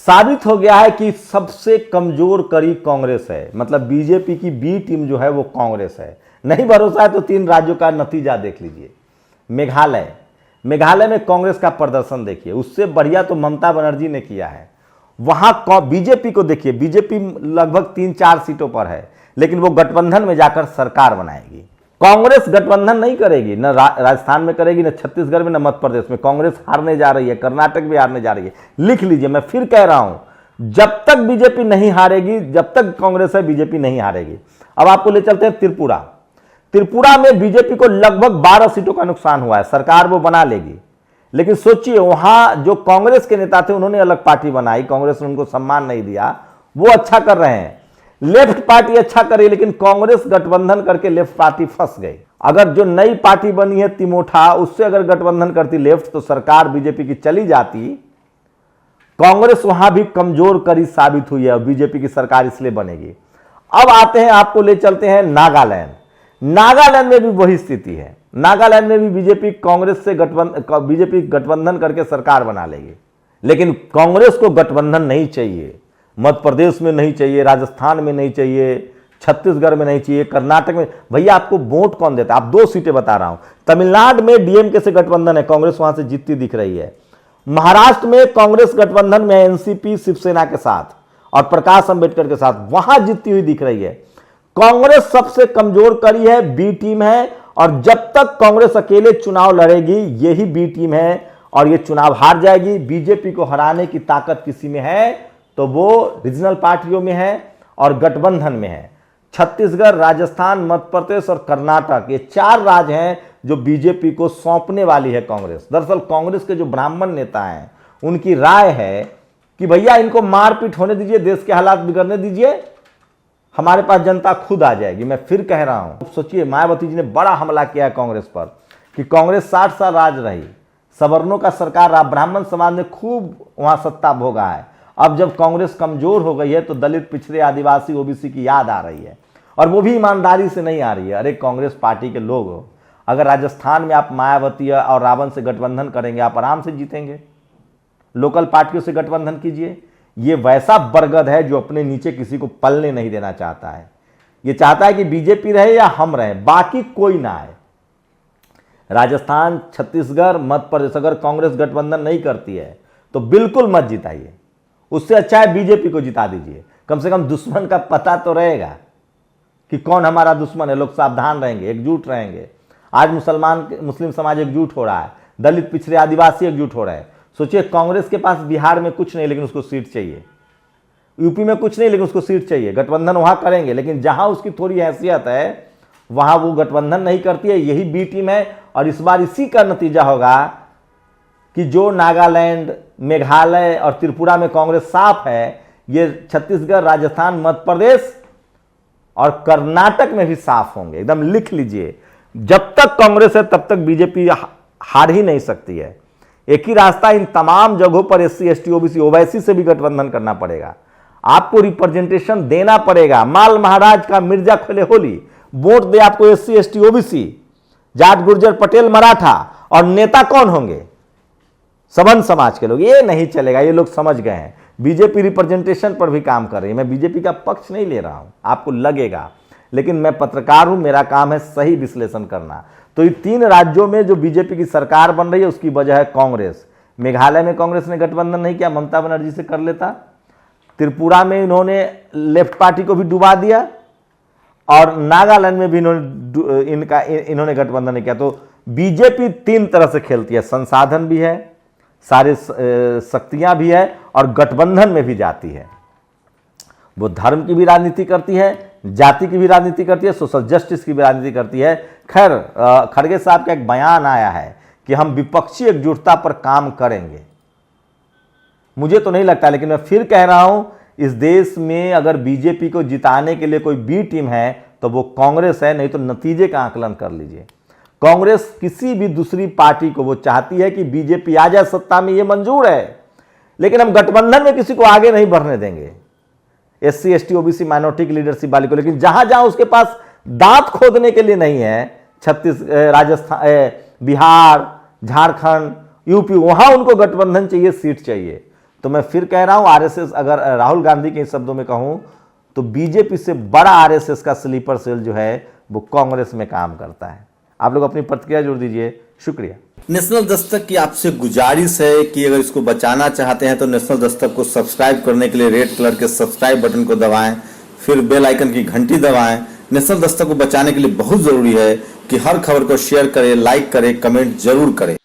साबित हो गया है कि सबसे कमजोर कड़ी कांग्रेस है। मतलब बीजेपी की बी टीम जो है वो कांग्रेस है। नहीं भरोसा है तो 3 राज्यों का नतीजा देख लीजिए। मेघालय में कांग्रेस का प्रदर्शन देखिए, उससे बढ़िया तो ममता बनर्जी ने किया है। वहां बीजेपी को देखिए, बीजेपी लगभग 3-4 सीटों पर है, लेकिन वो गठबंधन में जाकर सरकार बनाएगी। कांग्रेस गठबंधन नहीं करेगी, न राजस्थान में करेगी, न छत्तीसगढ़ में, न मध्य प्रदेश में। कांग्रेस हारने जा रही है, कर्नाटक भी हारने जा रही है। लिख लीजिए, मैं फिर कह रहा हूं, जब तक बीजेपी नहीं हारेगी, जब तक कांग्रेस है, बीजेपी नहीं हारेगी। अब आपको ले चलते हैं त्रिपुरा में बीजेपी को लगभग 12 सीटों का नुकसान हुआ है। सरकार वो बना लेगी, लेकिन सोचिए वहां जो कांग्रेस के नेता थे उन्होंने अलग पार्टी बनाई, कांग्रेस ने उनको सम्मान नहीं दिया। वो अच्छा कर रहे हैं, लेफ्ट पार्टी अच्छा करे, लेकिन कांग्रेस गठबंधन करके लेफ्ट पार्टी फंस गई। अगर जो नई पार्टी बनी है तिमोठा, उससे अगर गठबंधन करती लेफ्ट, तो सरकार बीजेपी की चली जाती। कांग्रेस वहां भी कमजोर कड़ी साबित हुई है और बीजेपी की सरकार इसलिए बनेगी। अब आते हैं, आपको ले चलते हैं नागालैंड में भी वही स्थिति है। नागालैंड में भी बीजेपी कांग्रेस से बीजेपी गठबंधन करके सरकार बना लेगी, लेकिन कांग्रेस को गठबंधन नहीं चाहिए। मध्य प्रदेश में नहीं चाहिए, राजस्थान में नहीं चाहिए, छत्तीसगढ़ में नहीं चाहिए, कर्नाटक में। भैया आपको वोट कौन देता है? आप 2 सीटें बता रहा हूं। तमिलनाडु में डीएमके से गठबंधन है, कांग्रेस वहां से जीतती दिख रही है। महाराष्ट्र में कांग्रेस गठबंधन में एनसीपी शिवसेना के साथ और प्रकाश अंबेडकर के साथ, वहां जीतती हुई दिख रही है। कांग्रेस सबसे कमजोर कड़ी है, बी टीम है, और जब तक कांग्रेस अकेले चुनाव लड़ेगी, यही बी टीम है और ये चुनाव हार जाएगी। बीजेपी को हराने की ताकत किसी में है तो वो रीजनल पार्टियों में है और गठबंधन में है। छत्तीसगढ़, राजस्थान, मध्य प्रदेश और कर्नाटक, ये 4 राज्य हैं जो बीजेपी को सौंपने वाली है कांग्रेस। दरअसल कांग्रेस के जो ब्राह्मण नेता हैं, उनकी राय है कि भैया इनको मारपीट होने दीजिए, देश के हालात बिगड़ने दीजिए, हमारे पास जनता खुद आ जाएगी। मैं फिर कह रहा हूं, सोचिए मायावती जी ने बड़ा हमला किया है कांग्रेस पर कि कांग्रेस 60 साल राज रही, सवर्णों का सरकार रहा, ब्राह्मण समाज ने खूब वहां सत्ता भोगा है। अब जब कांग्रेस कमजोर हो गई है तो दलित, पिछड़े, आदिवासी, ओबीसी की याद आ रही है, और वो भी ईमानदारी से नहीं आ रही है। अरे कांग्रेस पार्टी के लोग, अगर राजस्थान में आप मायावती और रावण से गठबंधन करेंगे, आप आराम से जीतेंगे। लोकल पार्टियों से गठबंधन कीजिए। ये वैसा बरगद है जो अपने नीचे किसी को पलने नहीं देना चाहता है। ये चाहता है कि बीजेपी रहे या हम रहे, बाकी कोई ना आए। राजस्थान, छत्तीसगढ़, मध्य प्रदेश अगर कांग्रेस गठबंधन नहीं करती है तो बिल्कुल मत जिताइए। उससे अच्छा है बीजेपी को जिता दीजिए। कम से कम दुश्मन का पता तो रहेगा कि कौन हमारा दुश्मन है। लोग सावधान रहेंगे, एकजुट रहेंगे। आज मुस्लिम समाज एकजुट हो रहा है, दलित, पिछड़े, आदिवासी एकजुट हो रहे हैं। सोचिए कांग्रेस के पास बिहार में कुछ नहीं, लेकिन उसको सीट चाहिए। यूपी में कुछ नहीं, लेकिन उसको सीट चाहिए। गठबंधन वहां करेंगे, लेकिन जहां उसकी थोड़ी हैसियत है वहां वो गठबंधन नहीं करती है। यही बी टीम है, और इस बार इसी का नतीजा होगा कि जो नागालैंड, मेघालय और त्रिपुरा में कांग्रेस साफ है, ये छत्तीसगढ़, राजस्थान, मध्य प्रदेश और कर्नाटक में भी साफ होंगे। एकदम लिख लीजिए, जब तक कांग्रेस है तब तक बीजेपी हार ही नहीं सकती है। एक ही रास्ता, इन तमाम जगहों पर एससी, एसटी, ओबीसी, ओवैसी से भी गठबंधन करना पड़ेगा। आपको रिप्रेजेंटेशन देना पड़ेगा। माल महाराज का मिर्जा खोले होली, वोट दे आपको SC, ST, OBC, Jat, Gurjar, Patel, Maratha, और नेता कौन होंगे? सवर्ण समाज के लोग। ये नहीं चलेगा, ये लोग समझ गए हैं। बीजेपी रिप्रेजेंटेशन पर भी काम कर रही है। मैं बीजेपी का पक्ष नहीं ले रहा हूं, आपको लगेगा, लेकिन मैं पत्रकार हूं, मेरा काम है सही विश्लेषण करना। तो ये 3 राज्यों में जो बीजेपी की सरकार बन रही है उसकी वजह है कांग्रेस। मेघालय में कांग्रेस ने गठबंधन नहीं किया, ममता बनर्जी से कर लेता। त्रिपुरा में इन्होंने लेफ्ट पार्टी को भी डुबा दिया, और नागालैंड में भी इन्होंने गठबंधन नहीं किया। तो बीजेपी 3 तरह से खेलती है, संसाधन भी है, सारे शक्तियां भी है, और गठबंधन में भी जाती है। वो धर्म की भी राजनीति करती है, जाति की भी राजनीति करती है, सोशल जस्टिस की भी राजनीति करती है। खैर, खड़गे साहब का एक बयान आया है कि हम विपक्षी एकजुटता पर काम करेंगे। मुझे तो नहीं लगता, लेकिन मैं फिर कह रहा हूं, इस देश में अगर बीजेपी को जिताने के लिए कोई बी टीम है तो वो कांग्रेस है। नहीं तो नतीजे का आकलन कर लीजिए। कांग्रेस किसी भी दूसरी पार्टी को वो चाहती है कि बीजेपी आ जाए सत्ता में, ये मंजूर है, लेकिन हम गठबंधन में किसी को आगे नहीं बढ़ने देंगे, एससी, एसटी, ओबीसी, माइनॉरिटी की लीडरशिप वाली को। लेकिन जहां जहां उसके पास दांत खोदने के लिए नहीं है, राजस्थान, बिहार, झारखंड, यूपी, वहां उनको गठबंधन चाहिए, सीट चाहिए। तो मैं फिर कह रहा हूं, आरएसएस, अगर राहुल गांधी के शब्दों में कहूं तो बीजेपी से बड़ा आरएसएस का स्लीपर सेल जो है वो कांग्रेस में काम करता है। आप लोग अपनी प्रतिक्रिया जोड़ दीजिए। शुक्रिया। नेशनल दस्तक की आपसे गुजारिश है कि अगर इसको बचाना चाहते हैं तो नेशनल दस्तक को सब्सक्राइब करने के लिए रेड कलर के सब्सक्राइब बटन को दबाएं, फिर बेल आइकन की घंटी दबाएं। नेशनल दस्तक को बचाने के लिए बहुत जरूरी है कि हर खबर को शेयर करें, लाइक करें, कमेंट जरूर करें।